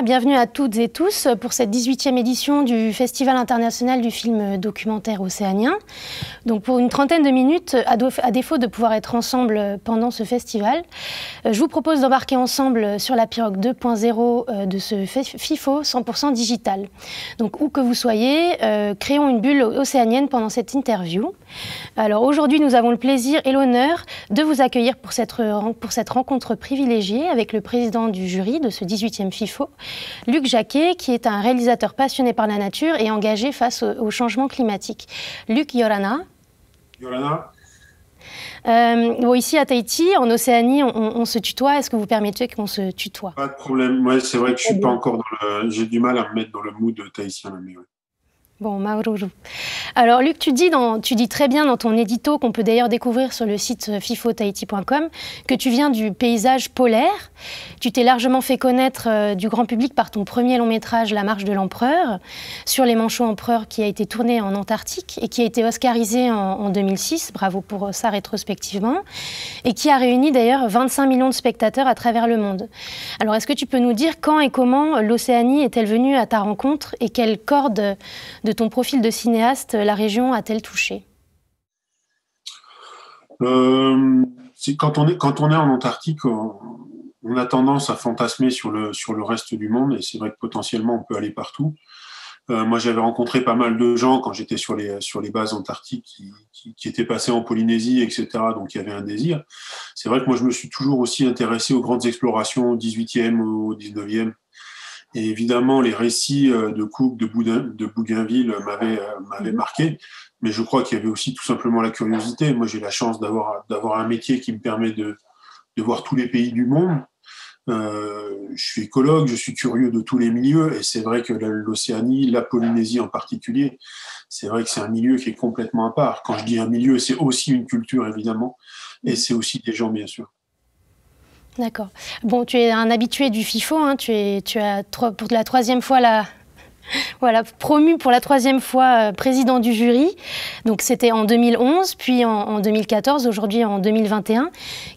Bonsoir, bienvenue à toutes et tous pour cette 18e édition du Festival international du film documentaire océanien. Donc pour une trentaine de minutes, à défaut de pouvoir être ensemble pendant ce festival, je vous propose d'embarquer ensemble sur la pirogue 2.0 de ce FIFO 100% digital. Donc où que vous soyez, créons une bulle océanienne pendant cette interview. Alors aujourd'hui, nous avons le plaisir et l'honneur de vous accueillir pour cette rencontre privilégiée avec le président du jury de ce 18e FIFO, Luc Jacquet, qui est un réalisateur passionné par la nature et engagé face au changement climatique. Luc, Yorana. Yorana. Bon, ici à Tahiti, en Océanie, on se tutoie. Est-ce que vous permettez qu'on se tutoie? Pas de problème. Ouais, c'est vrai que je suis pas encore dans le... J'ai du mal à me mettre dans le mood tahitien. Mais ouais. Bon, Maururu. Alors Luc, tu dis très bien dans ton édito, qu'on peut d'ailleurs découvrir sur le site fifotahiti.com, que tu viens du paysage polaire. Tu t'es largement fait connaître du grand public par ton premier long métrage, La Marche de l'Empereur, sur les manchots empereurs, qui a été tourné en Antarctique et qui a été oscarisé en 2006, bravo pour ça rétrospectivement, et qui a réuni d'ailleurs 25 millions de spectateurs à travers le monde. Alors est-ce que tu peux nous dire quand et comment l'Océanie est-elle venue à ta rencontre et quelle corde de ton profil de cinéaste, la région a-t-elle touché? Quand on est en Antarctique, on a tendance à fantasmer sur le reste du monde, et c'est vrai que potentiellement on peut aller partout. Moi, j'avais rencontré pas mal de gens quand j'étais sur les bases antarctiques qui étaient passés en Polynésie, etc. Donc il y avait un désir. C'est vrai que moi, je me suis toujours aussi intéressé aux grandes explorations au 18e, au 19e. Et évidemment, les récits de Cook, de Bougainville m'avaient marqué, mais je crois qu'il y avait aussi tout simplement la curiosité. Moi, j'ai la chance d'avoir un métier qui me permet de voir tous les pays du monde. Je suis écologue, je suis curieux de tous les milieux, et c'est vrai que l'Océanie, la Polynésie en particulier, c'est vrai que c'est un milieu qui est complètement à part. Quand je dis un milieu, c'est aussi une culture, évidemment, et c'est aussi des gens, bien sûr. D'accord. Bon, tu es un habitué du FIFO, hein, tu as pour la troisième fois promu pour la troisième fois président du jury. Donc c'était en 2011, puis en 2014, aujourd'hui en 2021.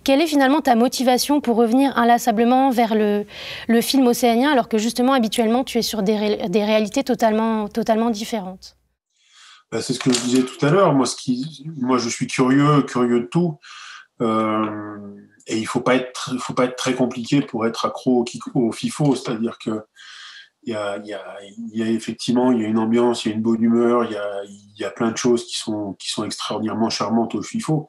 Quelle est finalement ta motivation pour revenir inlassablement vers le film océanien, alors que justement habituellement tu es sur des réalités totalement différentes? C'est ce que je disais tout à l'heure. Moi, je suis curieux de tout. Et il faut pas être très compliqué pour être accro au FIFO, c'est-à-dire que il y a effectivement une ambiance, il y a une bonne humeur, il y a plein de choses qui sont extraordinairement charmantes au FIFO.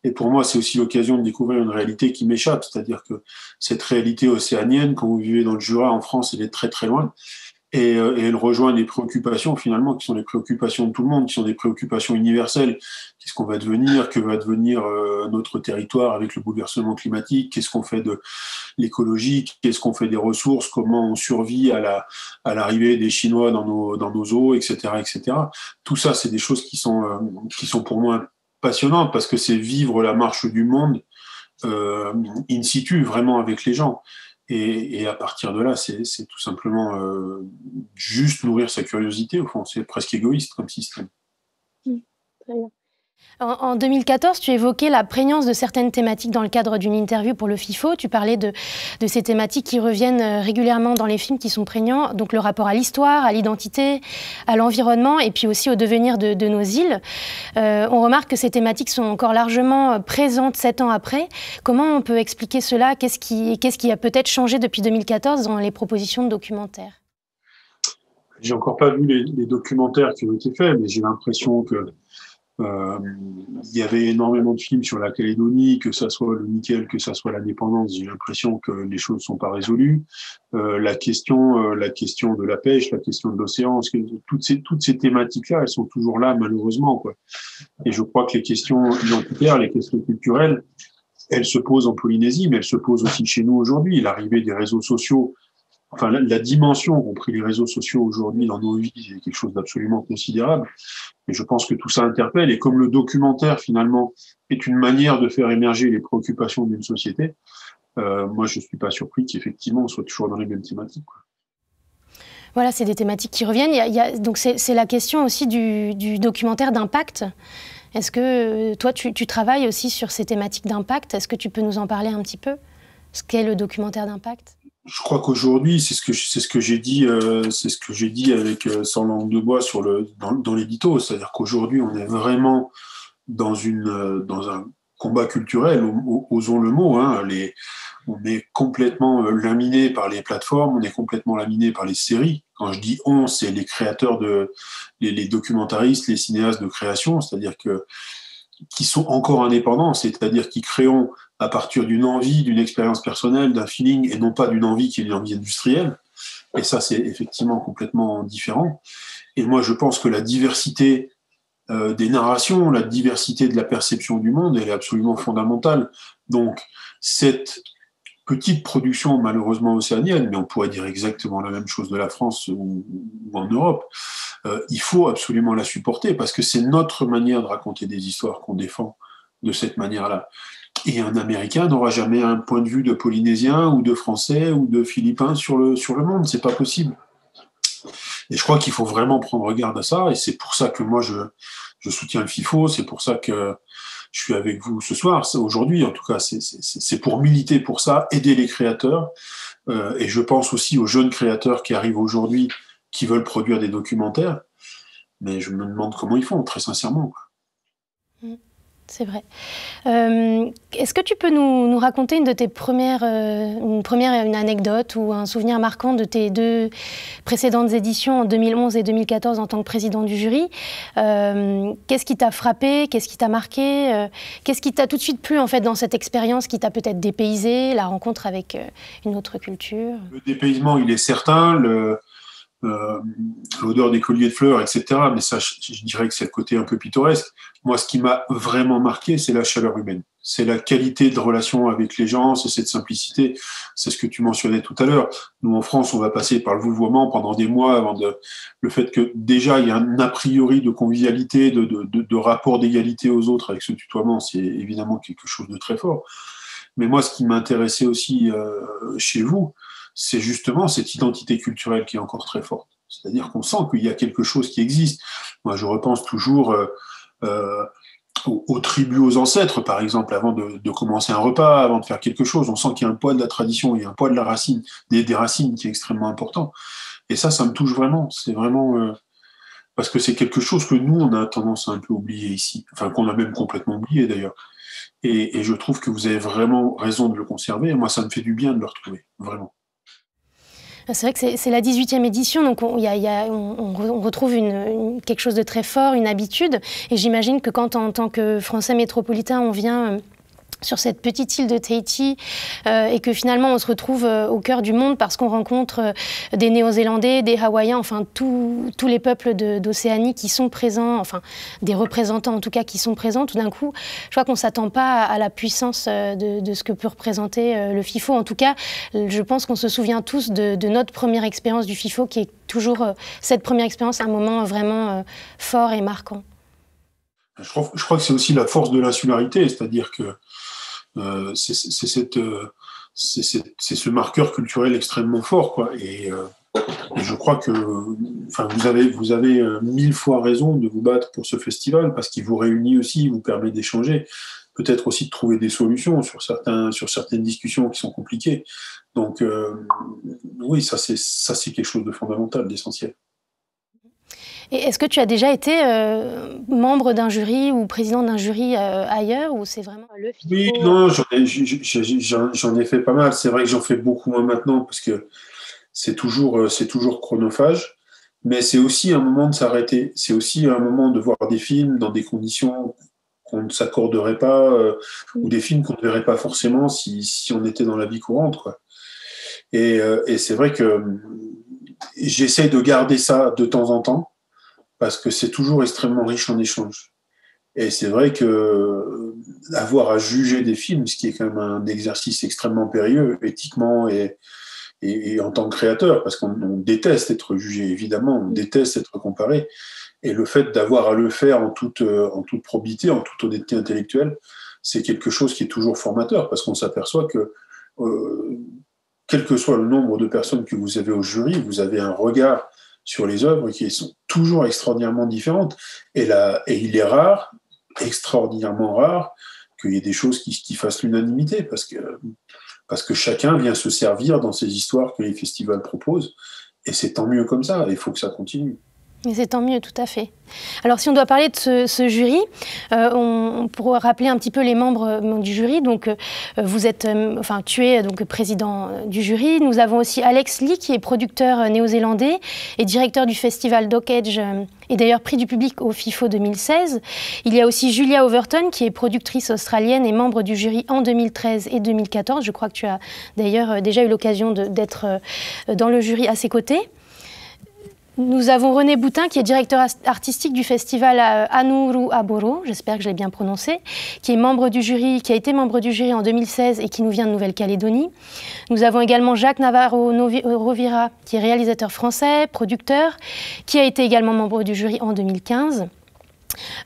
Et pour moi, c'est aussi l'occasion de découvrir une réalité qui m'échappe, c'est-à-dire que cette réalité océanienne, quand vous vivez dans le Jura en France, elle est très très loin. Et elle rejoint des préoccupations finalement qui sont les préoccupations de tout le monde, qui sont des préoccupations universelles. Qu'est-ce qu'on va devenir? Que va devenir notre territoire avec le bouleversement climatique? Qu'est-ce qu'on fait de l'écologie? Qu'est-ce qu'on fait des ressources? Comment on survit à l'arrivée des Chinois dans nos eaux, etc., etc. Tout ça, c'est des choses qui sont pour moi passionnantes parce que c'est vivre la marche du monde in situ, vraiment avec les gens. Et à partir de là, c'est tout simplement juste nourrir sa curiosité, au fond. C'est presque égoïste comme système. Très bien. En 2014, tu évoquais la prégnance de certaines thématiques dans le cadre d'une interview pour le FIFO. Tu parlais de ces thématiques qui reviennent régulièrement dans les films qui sont prégnants, donc le rapport à l'histoire, à l'identité, à l'environnement et puis aussi au devenir de nos îles. On remarque que ces thématiques sont encore largement présentes 7 ans après. Comment on peut expliquer cela? Qu'est-ce qui a peut-être changé depuis 2014 dans les propositions de documentaires? J'ai encore pas vu les documentaires qui ont été faits, mais j'ai l'impression que il y avait énormément de films sur la Calédonie, que ça soit le nickel, que ça soit l'indépendance. J'ai l'impression que les choses ne sont pas résolues. La question de la pêche, la question de l'océan, toutes ces thématiques-là, elles sont toujours là, malheureusement, quoi. Et je crois que les questions identitaires, les questions culturelles, elles se posent en Polynésie, mais elles se posent aussi chez nous aujourd'hui. L'arrivée des réseaux sociaux, enfin, la dimension qu'ont pris les réseaux sociaux aujourd'hui dans nos vies, c'est quelque chose d'absolument considérable. Et je pense que tout ça interpelle. Et comme le documentaire, finalement, est une manière de faire émerger les préoccupations d'une société, moi, je ne suis pas surpris qu'effectivement, on soit toujours dans les mêmes thématiques, quoi. Voilà, c'est des thématiques qui reviennent. Donc c'est la question aussi du documentaire d'impact. Est-ce que toi, tu travailles aussi sur ces thématiques d'impact? Est-ce que tu peux nous en parler un petit peu? Ce qu'est le documentaire d'impact? Je crois qu'aujourd'hui, c'est ce que j'ai dit, c'est ce que j'ai dit avec sans langue de bois dans l'édito, c'est-à-dire qu'aujourd'hui, on est vraiment dans un combat culturel, osons le mot, hein, on est complètement laminé par les plateformes, on est complètement laminé par les séries. Quand je dis on, c'est les créateurs les documentaristes, les cinéastes de création, c'est-à-dire qui sont encore indépendants, c'est-à-dire qui créent à partir d'une envie, d'une expérience personnelle, d'un feeling, et non pas d'une envie qui est une envie industrielle. Et ça, c'est effectivement complètement différent. Et moi, je pense que la diversité des narrations, la diversité de la perception du monde, elle est absolument fondamentale. Donc, cette petite production, malheureusement océanienne, mais on pourrait dire exactement la même chose de la France ou en Europe, il faut absolument la supporter parce que c'est notre manière de raconter des histoires qu'on défend de cette manière-là. Et un Américain n'aura jamais un point de vue de Polynésien ou de Français ou de Philippin sur le monde, c'est pas possible. Et je crois qu'il faut vraiment prendre garde à ça, et c'est pour ça que moi je soutiens le FIFO, c'est pour ça que je suis avec vous ce soir, aujourd'hui en tout cas, c'est pour militer pour ça, aider les créateurs, et je pense aussi aux jeunes créateurs qui arrivent aujourd'hui, qui veulent produire des documentaires, mais je me demande comment ils font, très sincèrement. C'est vrai. Est-ce que tu peux nous raconter une anecdote ou un souvenir marquant de tes 2 précédentes éditions en 2011 et 2014 en tant que président du jury? Qu'est-ce qui t'a frappé? Qu'est-ce qui t'a marqué? Qu'est-ce qui t'a tout de suite plu en fait dans cette expérience qui t'a peut-être dépaysé, la rencontre avec une autre culture? Le dépaysement, il est certain. L'odeur des colliers de fleurs, etc. Mais ça, je dirais que c'est le côté un peu pittoresque. Moi, ce qui m'a vraiment marqué, c'est la chaleur humaine. C'est la qualité de relation avec les gens, c'est cette simplicité. C'est ce que tu mentionnais tout à l'heure. Nous, en France, on va passer par le vouvoiement pendant des mois le fait que déjà, il y a un a priori de convivialité, de rapport d'égalité aux autres avec ce tutoiement, c'est évidemment quelque chose de très fort. Mais moi, ce qui m'intéressait aussi chez vous, c'est justement cette identité culturelle qui est encore très forte. C'est-à-dire qu'on sent qu'il y a quelque chose qui existe. Moi, je repense toujours aux tribus, aux ancêtres, par exemple, avant de commencer un repas, avant de faire quelque chose. On sent qu'il y a un poids de la tradition, il y a un poids de la racine, des racines qui est extrêmement important. Et ça me touche vraiment. C'est vraiment... parce que c'est quelque chose que nous, on a tendance à un peu oublier ici. Enfin, qu'on a même complètement oublié, d'ailleurs. Et je trouve que vous avez vraiment raison de le conserver. Et moi, ça me fait du bien de le retrouver, vraiment. C'est vrai que c'est la 18e édition, donc on retrouve quelque chose de très fort, une habitude. Et j'imagine que quand, en tant que Français métropolitain, on vient sur cette petite île de Tahiti et que finalement on se retrouve au cœur du monde parce qu'on rencontre des Néo-Zélandais, des Hawaïens, enfin tous les peuples d'Océanie qui sont présents, enfin des représentants en tout cas qui sont présents. Tout d'un coup, je crois qu'on ne s'attend pas à la puissance de ce que peut représenter le FIFO. En tout cas, je pense qu'on se souvient tous de notre première expérience du FIFO qui est toujours cette première expérience, un moment vraiment fort et marquant. Je crois que c'est aussi la force de l'insularité, c'est-à-dire que c'est ce marqueur culturel extrêmement fort, quoi. Et je crois que, enfin, vous avez 1000 fois raison de vous battre pour ce festival parce qu'il vous réunit aussi, il vous permet d'échanger, peut-être aussi de trouver des solutions sur certaines discussions qui sont compliquées. Donc, oui, ça c'est quelque chose de fondamental, d'essentiel. Et est-ce que tu as déjà été membre d'un jury ou président d'un jury ailleurs ou c'est vraiment le FIFO? Oui, non, j'en ai fait pas mal. C'est vrai que j'en fais beaucoup moins maintenant parce que c'est toujours chronophage. Mais c'est aussi un moment de s'arrêter. C'est aussi un moment de voir des films dans des conditions qu'on ne s'accorderait pas ou des films qu'on ne verrait pas forcément si on était dans la vie courante, quoi. Et c'est vrai que j'essaye de garder ça de temps en temps parce que c'est toujours extrêmement riche en échanges. Et c'est vrai que avoir à juger des films, ce qui est quand même un exercice extrêmement périlleux, éthiquement et en tant que créateur, parce qu'on déteste être jugé, évidemment, on déteste être comparé. Et le fait d'avoir à le faire en toute probité, en toute honnêteté intellectuelle, c'est quelque chose qui est toujours formateur, parce qu'on s'aperçoit que quel que soit le nombre de personnes que vous avez au jury, vous avez un regard sur les œuvres qui sont toujours extraordinairement différentes. Et il est rare, extraordinairement rare, qu'il y ait des choses qui fassent l'unanimité, parce parce que chacun vient se servir dans ces histoires que les festivals proposent, et c'est tant mieux comme ça, il faut que ça continue. Et c'est tant mieux, tout à fait. Alors, si on doit parler de ce jury, on pourrait rappeler un petit peu les membres du jury. Donc, vous êtes, tu es donc président du jury. Nous avons aussi Alex Lee, qui est producteur néo-zélandais et directeur du festival Doc Edge, et d'ailleurs prix du public au FIFO 2016. Il y a aussi Julia Overton, qui est productrice australienne et membre du jury en 2013 et 2014. Je crois que tu as d'ailleurs déjà eu l'occasion d'être dans le jury à ses côtés. Nous avons René Boutin, qui est directeur artistique du festival Anuru Aboro, j'espère que je l'ai bien prononcé, qui est membre du jury, qui a été membre du jury en 2016 et qui nous vient de Nouvelle-Calédonie. Nous avons également Jacques Navarro-Rovira, qui est réalisateur français, producteur, qui a été également membre du jury en 2015.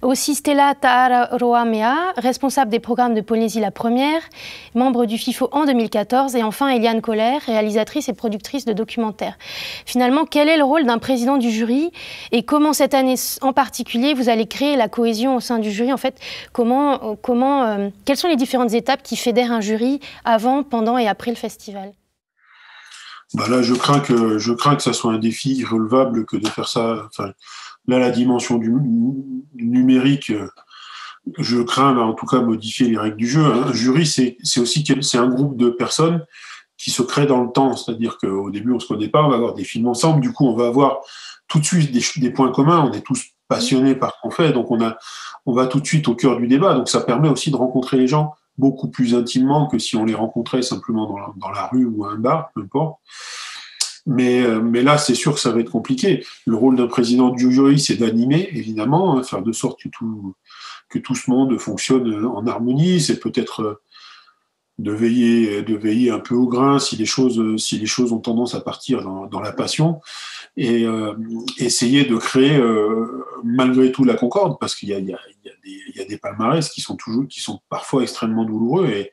Aussi Stella Taaroamea, responsable des programmes de Polynésie la première, membre du FIFO en 2014, et enfin Eliane Kohler, réalisatrice et productrice de documentaires. Finalement, quel est le rôle d'un président du jury et comment cette année en particulier vous allez créer la cohésion au sein du jury? En fait, quelles sont les différentes étapes qui fédèrent un jury avant, pendant et après le festival? Là, je crains que ça soit un défi irrelevable que de faire ça. Enfin, là, la dimension du numérique, je crains en tout cas modifier les règles du jeu. Un jury, c'est un groupe de personnes qui se créent dans le temps. C'est-à-dire qu'au début, on ne se connaît pas, on va avoir des films ensemble. Du coup, on va avoir tout de suite des points communs. On est tous passionnés par ce qu'on fait, donc on va tout de suite au cœur du débat. Donc ça permet aussi de rencontrer les gens beaucoup plus intimement que si on les rencontrait simplement dans la rue ou à un bar, peu importe. Mais là, c'est sûr que ça va être compliqué. Le rôle d'un président du jury, c'est d'animer, évidemment, faire de sorte que tout ce monde fonctionne en harmonie. C'est peut-être de veiller un peu au grain si les choses ont tendance à partir dans la passion, et essayer de créer malgré tout la concorde, parce qu'il y a des palmarès qui sont parfois extrêmement douloureux, et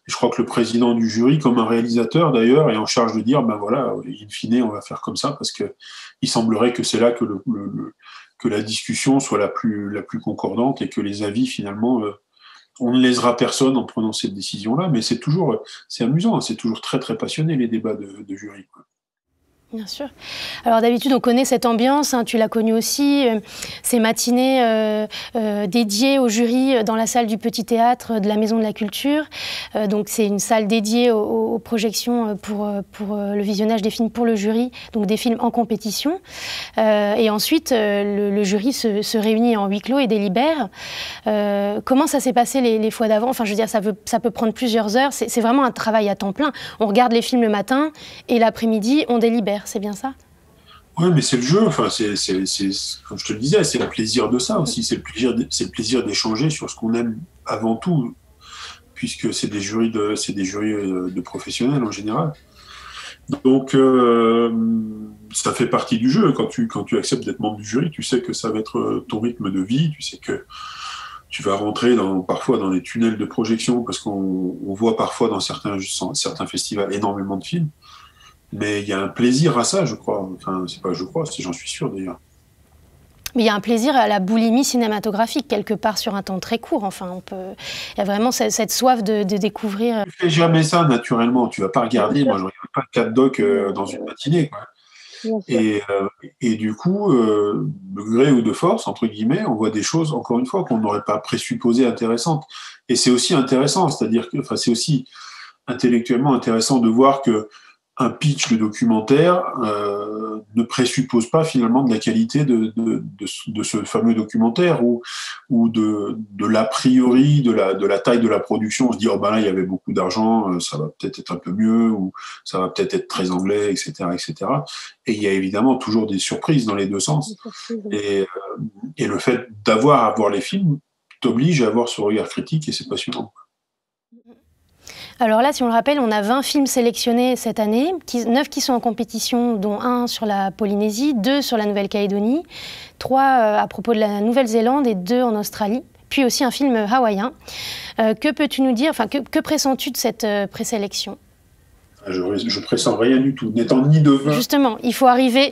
je crois que le président du jury, comme un réalisateur d'ailleurs, est en charge de dire voilà, in fine, on va faire comme ça, parce que il semblerait que c'est là que que la discussion soit la plus concordante, et que les avis finalement on ne lésera personne en prenant cette décision-là, mais c'est amusant, c'est toujours très très passionné les débats de jury, quoi. Bien sûr. Alors d'habitude, on connaît cette ambiance, hein, tu l'as connue aussi, ces matinées dédiées au jury dans la salle du Petit Théâtre de la Maison de la Culture. Donc c'est une salle dédiée aux projections pour le visionnage des films pour le jury, donc des films en compétition. Et ensuite, le jury se réunit en huis clos et délibère. Comment ça s'est passé les fois d'avant? Enfin, je veux dire, ça peut prendre plusieurs heures. C'est vraiment un travail à temps plein. On regarde les films le matin et l'après-midi, on délibère. C'est bien ça? Oui, mais c'est le jeu. Enfin, comme je te le disais, c'est le plaisir de ça aussi. C'est le plaisir d'échanger sur ce qu'on aime avant tout, puisque c'est des jurys de professionnels en général. Donc, ça fait partie du jeu. Quand tu acceptes d'être membre du jury, tu sais que ça va être ton rythme de vie. Tu sais que tu vas rentrer parfois dans les tunnels de projection, parce qu'on voit parfois dans certains festivals énormément de films. Mais il y a un plaisir à ça, je crois. Enfin, c'est pas je crois, j'en suis sûr d'ailleurs. Mais il y a un plaisir à la boulimie cinématographique, quelque part sur un temps très court. Enfin, il y a vraiment cette soif de découvrir. Tu fais jamais ça naturellement. Tu vas pas regarder. Moi, je regarde pas 4 docs dans une matinée, quoi. Et du coup, de gré ou de force, entre guillemets, on voit des choses, encore une fois, qu'on n'aurait pas présupposées intéressantes. Et c'est aussi intéressant, c'est-à-dire que, c'est aussi intellectuellement intéressant de voir que un pitch de documentaire ne présuppose pas finalement de la qualité de ce fameux documentaire, ou de l'a priori de la taille de la production. On se dit là il y avait beaucoup d'argent, ça va peut-être être un peu mieux, ou ça va peut-être être très anglais, etc., etc. Et il y a évidemment toujours des surprises dans les deux sens. Et le fait d'avoir à voir les films t'oblige à avoir ce regard critique, et c'est passionnant. Alors là, si on le rappelle, on a 20 films sélectionnés cette année, 9 qui sont en compétition, dont 1 sur la Polynésie, 2 sur la Nouvelle-Calédonie, 3 à propos de la Nouvelle-Zélande et 2 en Australie, puis aussi un film hawaïen. Que peux-tu nous dire, que pressens-tu de cette présélection? Je pressens rien du tout, n'étant ni devin. Justement, il faut arriver.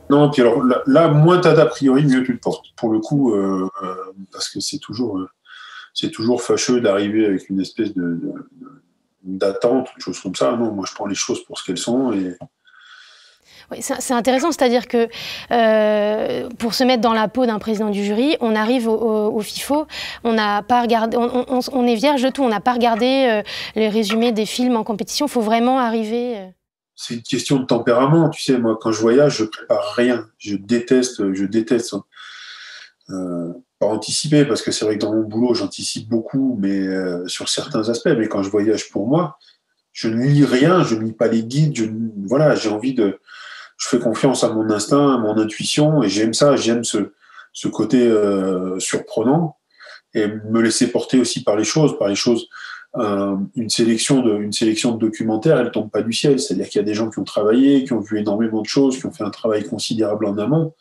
Non, puis alors là, moins t'as d'a priori, mieux tu te portes. Pour le coup, parce que c'est toujours fâcheux d'arriver avec une espèce d'attente, de choses comme ça. Non, moi, je prends les choses pour ce qu'elles sont. Et... Oui, c'est intéressant, c'est-à-dire que pour se mettre dans la peau d'un président du jury, on arrive au FIFO, on n'a pas regardé, on est vierge de tout, on n'a pas regardé les résumés des films en compétition, il faut vraiment arriver... C'est une question de tempérament, tu sais, moi, quand je voyage, je prépare rien. Je déteste pas anticiper, parce que c'est vrai que dans mon boulot, j'anticipe beaucoup, mais sur certains aspects. Mais quand je voyage pour moi, je ne lis rien, je ne lis pas les guides. Voilà, j'ai envie de... Je fais confiance à mon instinct, à mon intuition, et j'aime ça, j'aime ce côté surprenant, et me laisser porter aussi par les choses. Une sélection de documentaires, elle tombe pas du ciel. C'est-à-dire qu'il y a des gens qui ont travaillé, qui ont vu énormément de choses, qui ont fait un travail considérable en amont.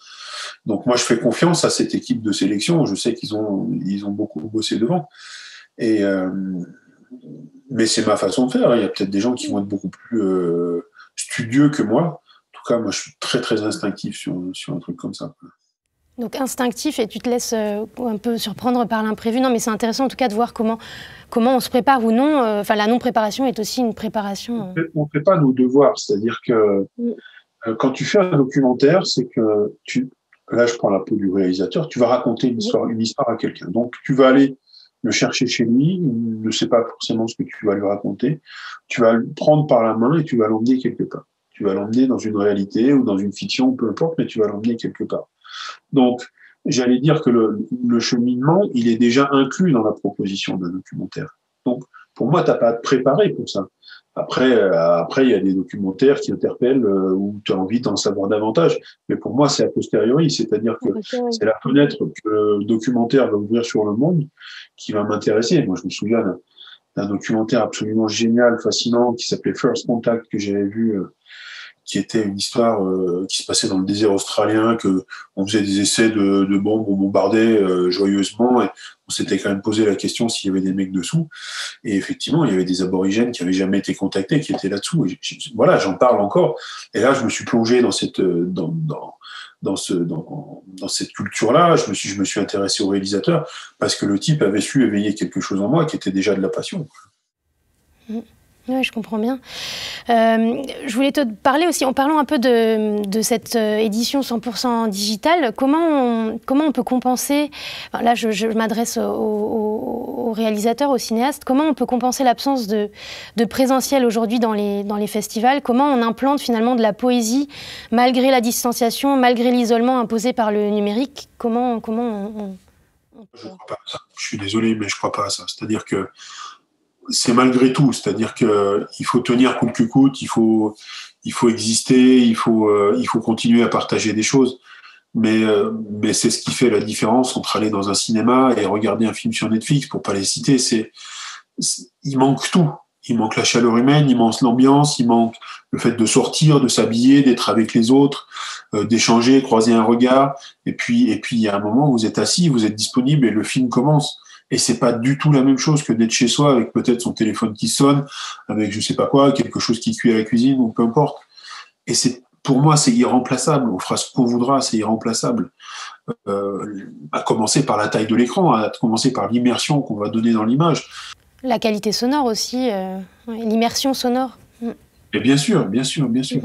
Donc moi, je fais confiance à cette équipe de sélection. Je sais qu'ils ont beaucoup bossé devant. Mais c'est ma façon de faire. Il y a peut-être des gens qui vont être beaucoup plus studieux que moi. En tout cas, moi, je suis très, très instinctif sur un truc comme ça. Donc instinctif, et tu te laisses un peu surprendre par l'imprévu. Non, mais c'est intéressant en tout cas de voir comment on se prépare ou non. Enfin, la non-préparation est aussi une préparation. On ne fait pas nos devoirs. C'est-à-dire que quand tu fais un documentaire, c'est que là, je prends la peau du réalisateur, tu vas raconter une histoire à quelqu'un. Donc, tu vas aller le chercher chez lui, il ne sait pas forcément ce que tu vas lui raconter. Tu vas le prendre par la main et tu vas l'emmener quelque part. Tu vas l'emmener dans une réalité ou dans une fiction, peu importe, mais tu vas l'emmener quelque part. Donc, j'allais dire que le cheminement, il est déjà inclus dans la proposition d'un documentaire. Donc, pour moi, tu n'as pas à te préparer pour ça. Après, il y a des documentaires qui interpellent où tu as envie d'en savoir davantage. Mais pour moi, c'est a posteriori. C'est-à-dire que c'est la fenêtre que le documentaire va ouvrir sur le monde qui va m'intéresser. Moi, je me souviens d'un documentaire absolument génial, fascinant, qui s'appelait First Contact, que j'avais vu, qui était une histoire qui se passait dans le désert australien, que on faisait des essais de bombes, on bombardait joyeusement, et on s'était quand même posé la question s'il y avait des mecs dessous. Et effectivement, il y avait des aborigènes qui n'avaient jamais été contactés, qui étaient là-dessous. Et voilà, j'en parle encore. Et là, je me suis plongé dans cette culture-là. Je me suis intéressé au réalisateur parce que le type avait su éveiller quelque chose en moi qui était déjà de la passion. Oui, je comprends bien. Je voulais te parler aussi, en parlant un peu de cette édition 100% digitale, comment on peut compenser, enfin là je m'adresse aux réalisateurs, aux cinéastes, comment on peut compenser l'absence de présentiel aujourd'hui dans les festivals, comment on implante finalement de la poésie malgré la distanciation, malgré l'isolement imposé par le numérique, comment on... Je ne crois pas à ça. Je suis désolé, mais je ne crois pas à ça. C'est-à-dire que c'est malgré tout, c'est-à-dire qu'il faut tenir coûte que coûte, il faut exister, il faut continuer à partager des choses, mais c'est ce qui fait la différence entre aller dans un cinéma et regarder un film sur Netflix, pour pas les citer. Il manque tout. Il manque la chaleur humaine, il manque l'ambiance, il manque le fait de sortir, de s'habiller, d'être avec les autres, d'échanger, croiser un regard, et puis il y a un moment où vous êtes assis, vous êtes disponible et le film commence. Et c'est pas du tout la même chose que d'être chez soi avec peut-être son téléphone qui sonne, avec je sais pas quoi, quelque chose qui cuit à la cuisine ou peu importe. Et pour moi, c'est irremplaçable. On fera ce qu'on voudra, c'est irremplaçable. À commencer par la taille de l'écran, à commencer par l'immersion qu'on va donner dans l'image. La qualité sonore aussi, l'immersion sonore. Et bien sûr, bien sûr, bien sûr.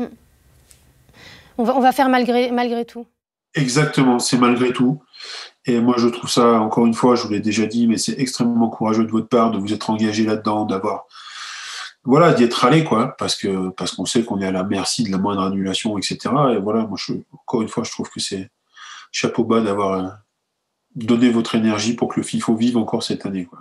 On va faire malgré tout. Exactement, c'est malgré tout. Et moi, je trouve ça, encore une fois, je vous l'ai déjà dit, mais c'est extrêmement courageux de votre part de vous être engagé là-dedans, d'y être allé, quoi, parce qu'on sait qu'on est à la merci de la moindre annulation, etc. Et voilà, moi, encore une fois, je trouve que c'est chapeau bas d'avoir donné votre énergie pour que le FIFO vive encore cette année, quoi.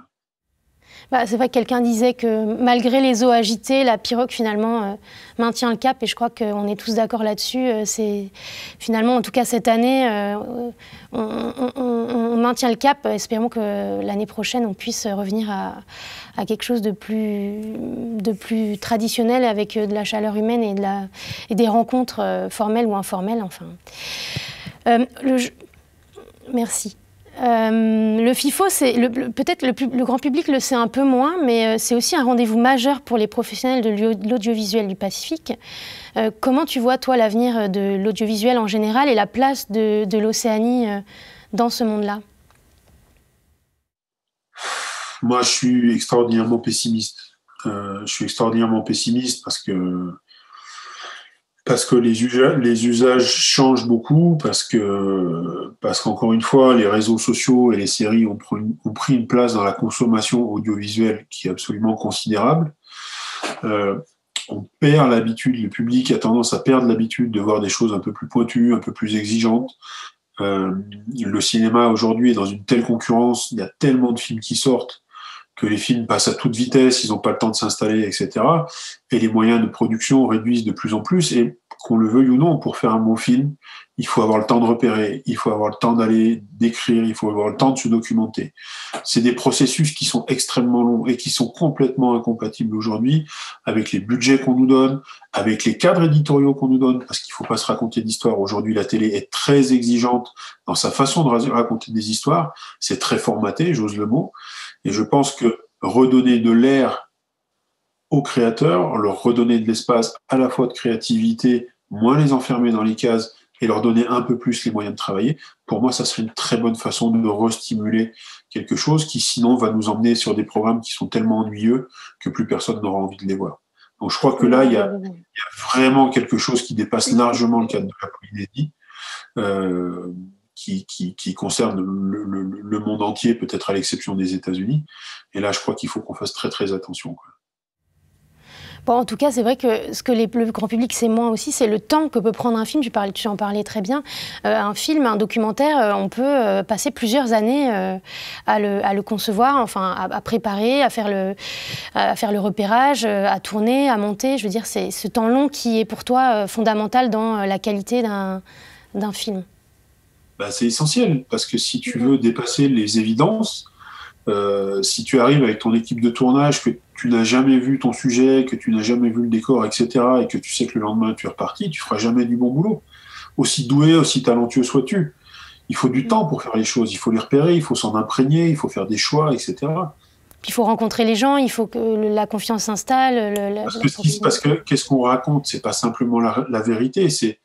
C'est vrai que quelqu'un disait que malgré les eaux agitées, la pirogue finalement maintient le cap, et je crois qu'on est tous d'accord là-dessus. C'est finalement, en tout cas cette année, on maintient le cap. Espérons que l'année prochaine, on puisse revenir à quelque chose de plus traditionnel, avec de la chaleur humaine et des rencontres formelles ou informelles. Enfin, merci. Le FIFO, peut-être le grand public le sait un peu moins, mais c'est aussi un rendez-vous majeur pour les professionnels de l'audiovisuel du Pacifique. Comment tu vois, toi, l'avenir de l'audiovisuel en général et la place de l'Océanie dans ce monde-là? Moi, je suis extraordinairement pessimiste. Je suis extraordinairement pessimiste parce que les usages changent beaucoup, parce qu'encore une fois, les réseaux sociaux et les séries ont pris une place dans la consommation audiovisuelle qui est absolument considérable. Euh, on perd l'habitude, le public a tendance à perdre l'habitude de voir des choses un peu plus pointues, un peu plus exigeantes. Le cinéma aujourd'hui est dans une telle concurrence, il y a tellement de films qui sortent que les films passent à toute vitesse, ils n'ont pas le temps de s'installer, etc. Et les moyens de production réduisent de plus en plus. Et qu'on le veuille ou non, pour faire un bon film, il faut avoir le temps de repérer, il faut avoir le temps d'aller d'écrire, il faut avoir le temps de se documenter. C'est des processus qui sont extrêmement longs et qui sont complètement incompatibles aujourd'hui avec les budgets qu'on nous donne, avec les cadres éditoriaux qu'on nous donne, parce qu'il ne faut pas se raconter d'histoires. Aujourd'hui, la télé est très exigeante dans sa façon de raconter des histoires. C'est très formaté, j'ose le mot. Et je pense que redonner de l'air aux créateurs, leur redonner de l'espace à la fois de créativité, moins les enfermer dans les cases et leur donner un peu plus les moyens de travailler, pour moi, ça serait une très bonne façon de restimuler quelque chose qui, sinon, va nous emmener sur des programmes qui sont tellement ennuyeux que plus personne n'aura envie de les voir. Donc, je crois que là, il y a vraiment quelque chose qui dépasse largement le cadre de la Polynésie. Qui concerne le monde entier, peut-être à l'exception des États-Unis. Et là, je crois qu'il faut qu'on fasse très, très attention, quoi. Bon, en tout cas, c'est vrai que ce que le grand public sait moins aussi, c'est le temps que peut prendre un film. Tu en parlais très bien. Un film, un documentaire, on peut passer plusieurs années à le concevoir, enfin, à préparer, à faire le repérage, à tourner, à monter. Je veux dire, c'est ce temps long qui est pour toi fondamental dans la qualité d'un film. Bah, c'est essentiel, parce que si tu veux dépasser les évidences, si tu arrives avec ton équipe de tournage, que tu n'as jamais vu ton sujet, que tu n'as jamais vu le décor, etc., et que tu sais que le lendemain tu es reparti, tu feras jamais du bon boulot. Aussi doué, aussi talentueux sois-tu. Il faut du temps pour faire les choses, il faut les repérer, il faut s'en imprégner, il faut faire des choix, etc. Puis il faut rencontrer les gens, il faut que la confiance s'installe. Parce que qu'est-ce qu'on raconte? C'est pas simplement la vérité, c'est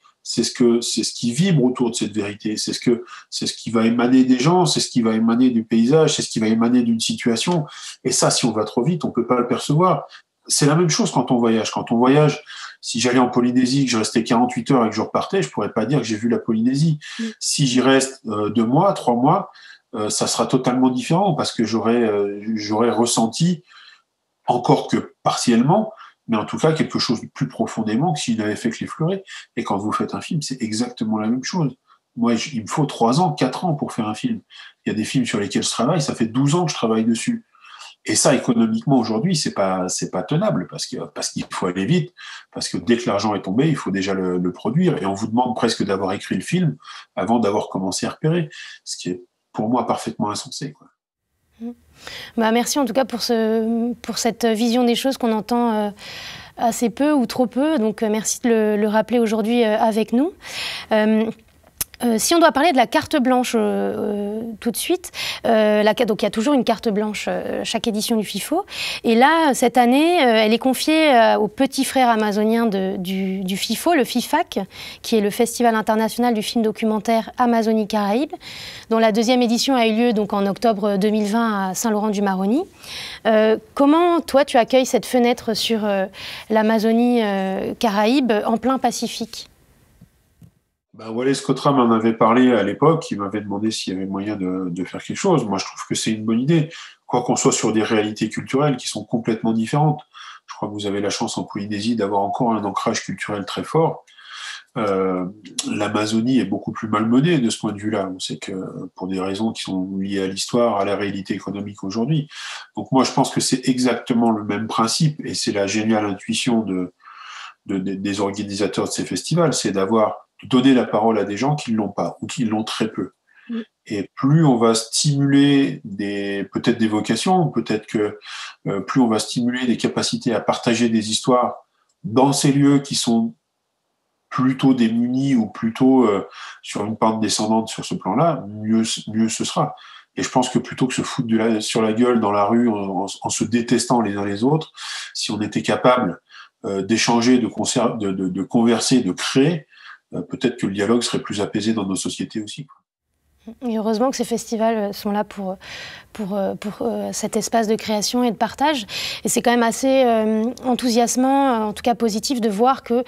ce qui vibre autour de cette vérité, c'est ce qui va émaner des gens, c'est ce qui va émaner du paysage, c'est ce qui va émaner d'une situation. Et ça, si on va trop vite, on peut pas le percevoir. C'est la même chose quand on voyage. Quand on voyage, si j'allais en Polynésie, que je restais 48 heures et que je repartais, je pourrais pas dire que j'ai vu la Polynésie. Si j'y reste 2 mois, 3 mois, ça sera totalement différent, parce que j'aurais ressenti, encore que partiellement, mais en tout cas quelque chose de plus profondément que s'il n'avait fait que l'effleurer. Et quand vous faites un film, c'est exactement la même chose. Moi, il me faut 3 ans, 4 ans pour faire un film. Il y a des films sur lesquels je travaille, ça fait 12 ans que je travaille dessus. Et ça, économiquement, aujourd'hui, c'est pas tenable, parce qu'il faut aller vite, parce que dès que l'argent est tombé, il faut déjà le produire, et on vous demande presque d'avoir écrit le film avant d'avoir commencé à repérer, ce qui est pour moi parfaitement insensé, quoi. Bah, merci en tout cas pour cette vision des choses qu'on entend assez peu ou trop peu. Donc merci de le rappeler aujourd'hui avec nous. Si on doit parler de la carte blanche tout de suite, donc il y a toujours une carte blanche chaque édition du FIFO. Et là, cette année, elle est confiée au petit frère amazonien du FIFO, le FIFAC, qui est le Festival international du film documentaire Amazonie-Caraïbes, dont la 2e édition a eu lieu donc, en octobre 2020 à Saint-Laurent-du-Maroni. Comment, toi, tu accueilles cette fenêtre sur l'Amazonie-Caraïbes en plein Pacifique ? Wallace Cottram m'en avait parlé à l'époque, il m'avait demandé s'il y avait moyen de faire quelque chose. Moi, je trouve que c'est une bonne idée, quoi qu'on soit sur des réalités culturelles qui sont complètement différentes. Je crois que vous avez la chance en Polynésie d'avoir encore un ancrage culturel très fort. L'Amazonie est beaucoup plus malmenée de ce point de vue-là. On sait que pour des raisons qui sont liées à l'histoire, à la réalité économique aujourd'hui. Donc moi, je pense que c'est exactement le même principe, et c'est la géniale intuition des organisateurs de ces festivals, c'est donner la parole à des gens qui ne l'ont pas, ou qui l'ont très peu. Et plus on va stimuler peut-être des vocations, peut-être que plus on va stimuler des capacités à partager des histoires dans ces lieux qui sont plutôt démunis, ou plutôt sur une pente descendante sur ce plan-là, mieux ce sera. Et je pense que plutôt que se foutre sur la gueule dans la rue en se détestant les uns les autres, si on était capable d'échanger, de converser, de créer, peut-être que le dialogue serait plus apaisé dans nos sociétés aussi. Et heureusement que ces festivals sont là pour cet espace de création et de partage. Et c'est quand même assez enthousiasmant, en tout cas positif, de voir que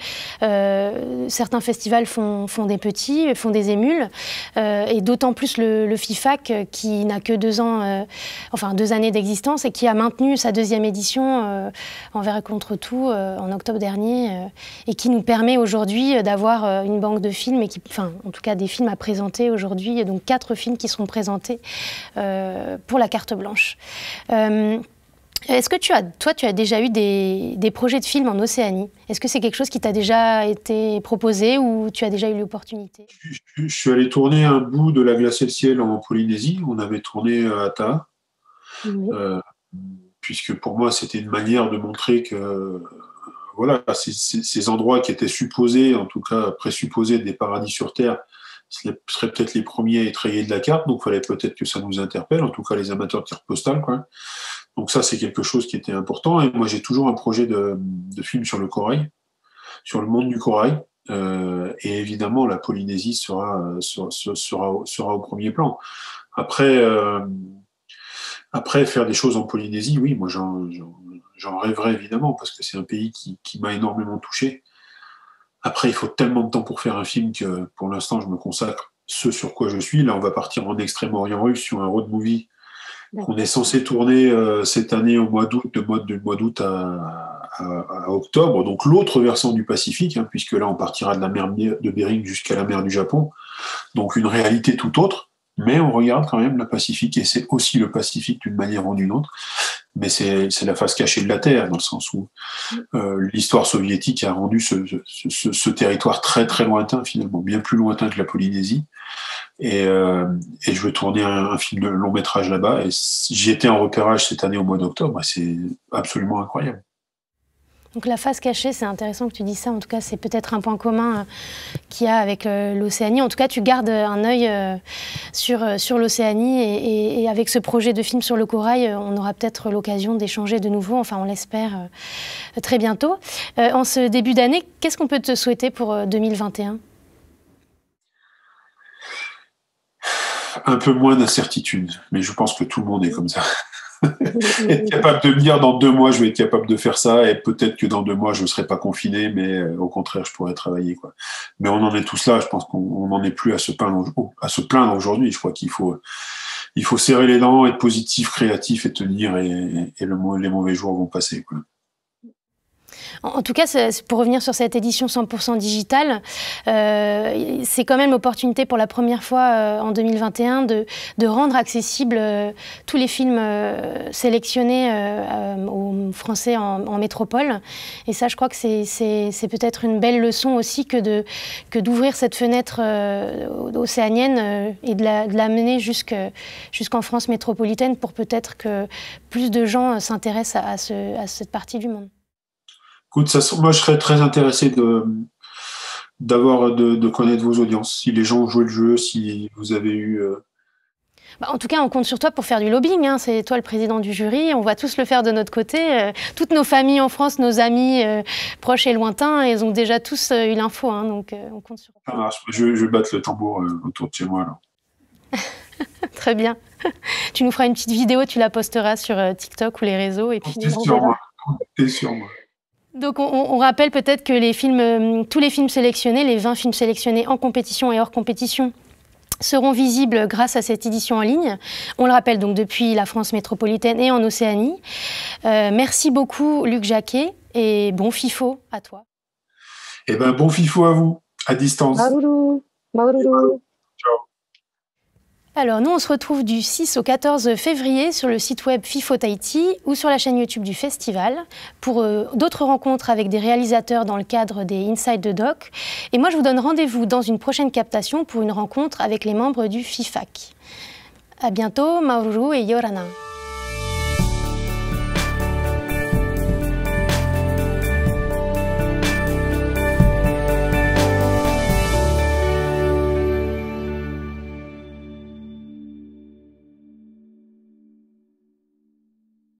certains festivals font des petits, font des émules, et d'autant plus le FIFAC qui n'a que 2 ans, enfin 2 années d'existence et qui a maintenu sa 2e édition envers et contre tout en octobre dernier et qui nous permet aujourd'hui d'avoir une banque de films, et enfin en tout cas des films à présenter aujourd'hui, donc 4 films qui seront présentés pour la carte blanche. Est-ce que tu as déjà eu des projets de films en Océanie? Est-ce que c'est quelque chose qui t'a déjà été proposé ou tu as déjà eu l'opportunité? Je suis allé tourner un bout de La glace et le ciel en Polynésie. On avait tourné à Taha, Oui. puisque pour moi, c'était une manière de montrer que voilà, ces endroits qui étaient supposés, en tout cas présupposés des paradis sur Terre, seraient peut-être les premiers à être rayés de la carte, donc il fallait peut-être que ça nous interpelle, en tout cas les amateurs de carte postale, quoi. Donc ça, c'est quelque chose qui était important. Et moi, j'ai toujours un projet de film sur le corail, sur le monde du corail. Et évidemment, la Polynésie sera au premier plan. Après, faire des choses en Polynésie, oui, moi, j'en rêverais évidemment, parce que c'est un pays qui m'a énormément touché. Après, il faut tellement de temps pour faire un film que, pour l'instant, je me consacre ce sur quoi je suis. Là, on va partir en Extrême-Orient russe sur un road movie qu'on est censé tourner cette année au mois d'août, du mois d'août à octobre. Donc, l'autre versant du Pacifique, hein, puisque là, on partira de la mer de Bering jusqu'à la mer du Japon. Donc, une réalité tout autre. Mais on regarde quand même le Pacifique, et c'est aussi le Pacifique d'une manière ou d'une autre. Mais c'est la face cachée de la Terre, dans le sens où l'histoire soviétique a rendu ce territoire très très lointain, finalement, bien plus lointain que la Polynésie. Et je veux tourner un film de long métrage là-bas. Et j'y étais en repérage cette année au mois d'octobre. C'est absolument incroyable. Donc la face cachée, c'est intéressant que tu dis ça. En tout cas, c'est peut-être un point commun qu'il y a avec l'Océanie. En tout cas, tu gardes un œil sur l'Océanie et avec ce projet de film sur le corail, on aura peut-être l'occasion d'échanger de nouveau, enfin on l'espère, très bientôt. En ce début d'année, qu'est-ce qu'on peut te souhaiter pour 2021 ? Un peu moins d'incertitude, mais je pense que tout le monde est comme ça. Être capable de me dire dans 2 mois je vais être capable de faire ça, et peut-être que dans 2 mois je ne serai pas confiné, mais au contraire je pourrais travailler, quoi. Mais on en est tous là, je pense qu'on n'en est plus à se plaindre aujourd'hui. Je crois qu'il faut serrer les dents, être positif, créatif et tenir, et les mauvais jours vont passer, quoi. En tout cas, pour revenir sur cette édition 100% digitale, c'est quand même l'opportunité pour la première fois en 2021 de rendre accessibles tous les films sélectionnés aux Français en métropole. Et ça, je crois que c'est peut-être une belle leçon aussi que d'ouvrir cette fenêtre océanienne et de l'amener jusqu'en France métropolitaine pour peut-être que plus de gens s'intéressent à cette partie du monde. Écoute, moi je serais très intéressé de connaître vos audiences, si les gens ont joué le jeu, si vous avez eu... En tout cas, on compte sur toi pour faire du lobbying, hein. C'est toi le président du jury, on va tous le faire de notre côté. Toutes nos familles en France, nos amis proches et lointains, ils ont déjà tous eu l'info, hein, donc on compte sur toi. Ça marche, je vais battre le tambour autour de chez moi, là. Très bien. Tu nous feras une petite vidéo, tu la posteras sur TikTok ou les réseaux. Et puis Comptez sur moi. Donc on rappelle peut-être que tous les films sélectionnés, les 20 films sélectionnés en compétition et hors compétition, seront visibles grâce à cette édition en ligne. On le rappelle donc depuis la France métropolitaine et en Océanie. Merci beaucoup Luc Jacquet, et bon FIFO à toi. Eh ben bon FIFO à vous, à distance. Maoulou. Maoulou. Ciao. Alors nous on se retrouve du 6 au 14 février sur le site web FIFO Tahiti ou sur la chaîne YouTube du festival pour d'autres rencontres avec des réalisateurs dans le cadre des Inside the Doc. Et moi je vous donne rendez-vous dans une prochaine captation pour une rencontre avec les membres du FIFAC. À bientôt, Maoulou et Yorana.